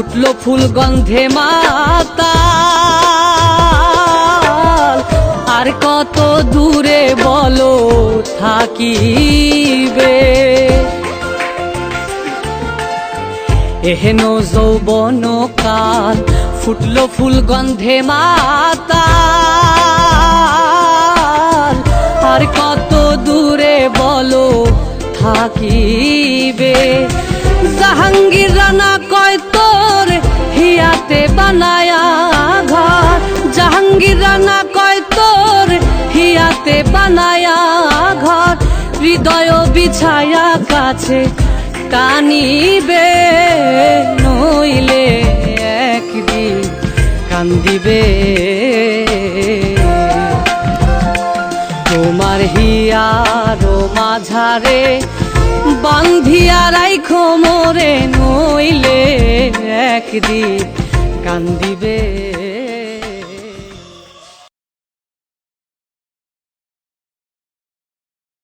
ফুটলো ফুল গন্ধে মাতাল, আর কত দূরে বলো থাকিবে। এহেন যৌবন কাল ফুটলো ফুল গন্ধে মাতাল, আর কত দূরে বলো থাকিবে। জাহাঙ্গীর রানা কয় তোর হিয়াতে বানায়া ঘর, জাহাঙ্গীর রানা কয় তোর হিয়াতে বানায়া ঘর, হৃদয় বিছায়া কাছে টানিবে, নইলে একদিন কান্দিবে। তোমার হিয়ার মাঝারে বান্ধিয়া রাইখো মোরে, নইলে একদিন কান্দিবে।